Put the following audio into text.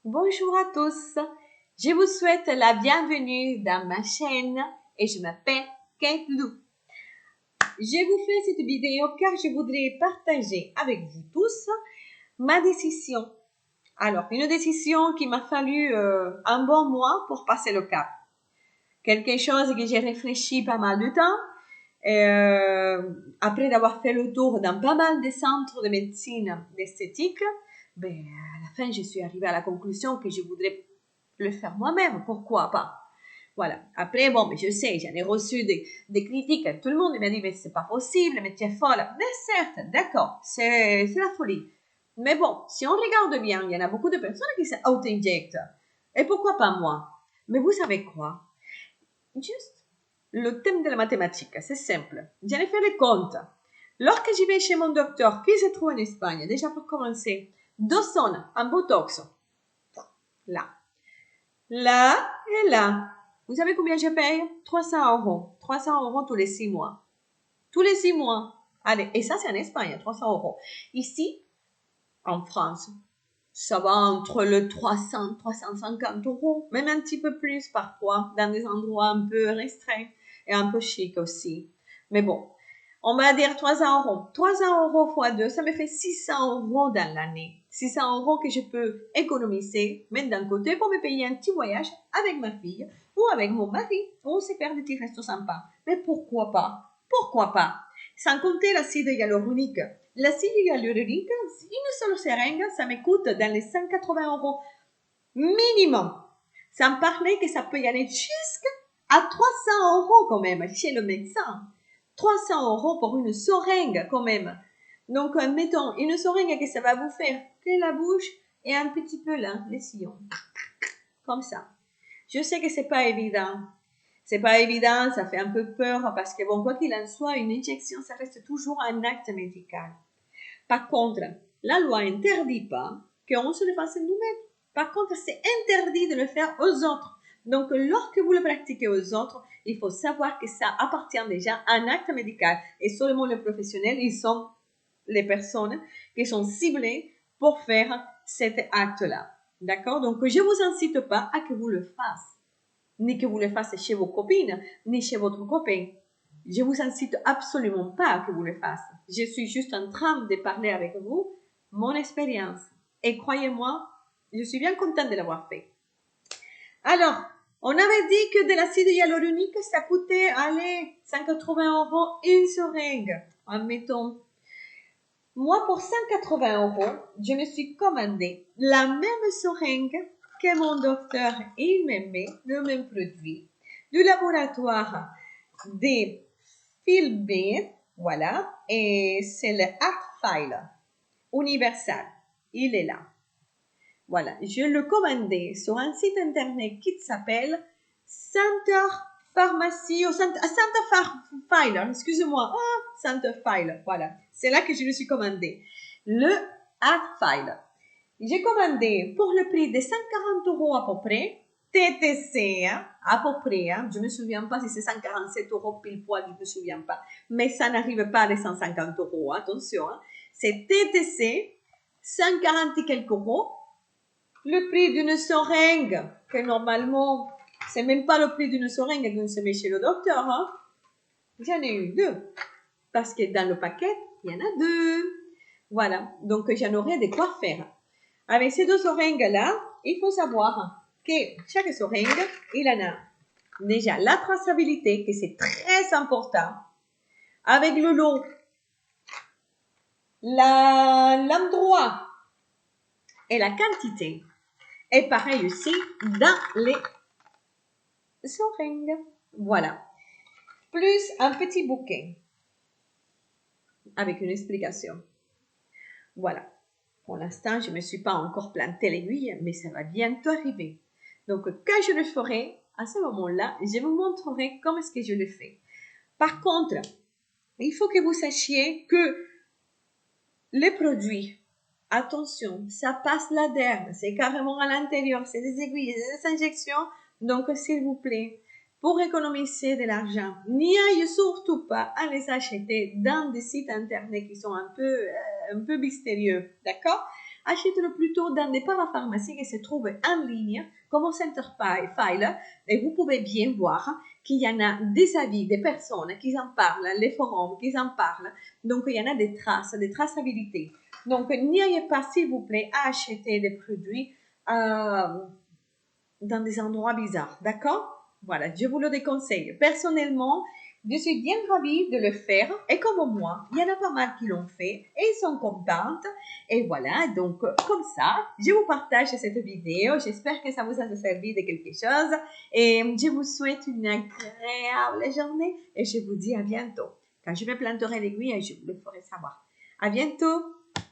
Bonjour à tous, je vous souhaite la bienvenue dans ma chaîne et je m'appelle Kate Lou. Je vous fais cette vidéo car je voudrais partager avec vous tous ma décision. Alors, une décision qui m'a fallu un bon mois pour passer le cap. Quelque chose que j'ai réfléchi pas mal de temps. Après d'avoir fait le tour dans pas mal de centres de médecine d'esthétique, à la fin, je suis arrivée à la conclusion que je voudrais le faire moi-même. Pourquoi pas? Voilà. Après, mais je sais, j'en ai reçu des critiques. Tout le monde m'a dit, mais c'est pas possible, mais tu es folle. Mais certes, d'accord, c'est la folie. Mais bon, si on regarde bien, il y en a beaucoup de personnes qui s'auto-injectent. Et pourquoi pas moi? Mais vous savez quoi? Juste le thème de la mathématique, c'est simple. J'en ai fait les comptes. Lorsque j'y vais chez mon docteur, qui se trouve en Espagne, déjà pour commencer, 2 zones en Botox. Là. Là et là. Vous savez combien je paye? 300 euros. 300 euros tous les 6 mois. Tous les 6 mois. Allez, et ça c'est en Espagne, 300 euros. Ici, en France, ça va entre le 300, 350 euros, même un petit peu plus parfois, dans des endroits un peu restreints et un peu chic aussi. Mais bon, on va dire 300 euros. 300 euros fois 2, ça me fait 600 euros dans l'année. 600 euros que je peux économiser, mettre d'un côté pour me payer un petit voyage avec ma fille ou avec mon mari, ou se faire des petits restos sympas. Mais pourquoi pas? Pourquoi pas? Sans compter l'acide hyaluronique. L'acide hyaluronique, une seule seringue, ça me coûte dans les 180 euros minimum. Sans parler que ça peut y aller jusqu'à 300 euros quand même chez le médecin. 300 euros pour une seringue quand même. Donc, mettons, une seringue que ça va vous faire que la bouche et un petit peu là, les sillons. Comme ça. Je sais que c'est pas évident. C'est pas évident, ça fait un peu peur parce que bon, quoi qu'il en soit, une injection, ça reste toujours un acte médical. Par contre, la loi interdit pas qu'on se le fasse nous-mêmes. Par contre, c'est interdit de le faire aux autres. Donc, lorsque vous le pratiquez aux autres, il faut savoir que ça appartient déjà à un acte médical. Et seulement les professionnels, ils sont les personnes qui sont ciblées pour faire cet acte-là. D'accord? Donc, je vous incite pas à que vous le fassiez. Ni que vous le fassiez chez vos copines, ni chez votre copain. Je vous incite absolument pas à que vous le fassiez. Je suis juste en train de parler avec vous mon expérience. Et croyez-moi, je suis bien contente de l'avoir fait. Alors, on avait dit que de l'acide hyaluronique, ça coûtait, allez, 180 euros une seringue. Admettons. Moi, pour 180 euros, je me suis commandé la même seringue que mon docteur, il me met le même produit du laboratoire des Philbin, voilà, et c'est le Artfile universal. Il est là. Voilà, je le commandais sur un site internet qui s'appelle Center Pharmacy ou Center File, excusez-moi, Center File, voilà. C'est là que je le suis commandé. Le Artfile. J'ai commandé pour le prix de 140 euros à peu près, TTC, hein, à peu près, hein, je me souviens pas si c'est 147 euros pile poil, je me souviens pas, mais ça n'arrive pas à les 150 euros, attention, hein. C'est TTC, 140 et quelques euros, le prix d'une seringue, que normalement, c'est même pas le prix d'une seringue qu'on se met chez le docteur, hein. J'en ai eu 2, parce que dans le paquet, il y en a 2. Voilà, donc j'en aurai de quoi faire. Avec ces 2 seringues-là, il faut savoir que chaque seringue, il en a déjà la traçabilité, que c'est très important, avec le lot, l'endroit et la quantité. Et pareil aussi dans les seringues. Voilà. Plus un petit bouquet avec une explication. Voilà. Pour l'instant, je ne me suis pas encore planté l'aiguille, mais ça va bientôt arriver. Donc, quand je le ferai, à ce moment-là, je vous montrerai comment est-ce que je le fais. Par contre, il faut que vous sachiez que les produits, attention, ça passe la derme, c'est carrément à l'intérieur, c'est des aiguilles, des injections. Donc, s'il vous plaît, pour économiser de l'argent, n'y aille surtout pas à les acheter dans des sites internet qui sont un peu mystérieux, d'accord? achetez-le plutôt dans des parapharmacies qui se trouvent en ligne, comme au Centerfile, et vous pouvez bien voir qu'il y en a des avis des personnes qui en parlent, les forums qui en parlent. Donc, il y en a des traces, des traçabilités. Donc, n'ayez pas, s'il vous plaît, à acheter des produits dans des endroits bizarres, d'accord? Voilà, je vous le déconseille. Personnellement, je suis bien ravie de le faire et comme moi, il y en a pas mal qui l'ont fait et ils sont contentes. Et voilà, donc comme ça, je vous partage cette vidéo. J'espère que ça vous a servi de quelque chose et je vous souhaite une agréable journée et je vous dis à bientôt. Quand je me planterai l'aiguille, je vous le ferai savoir. À bientôt!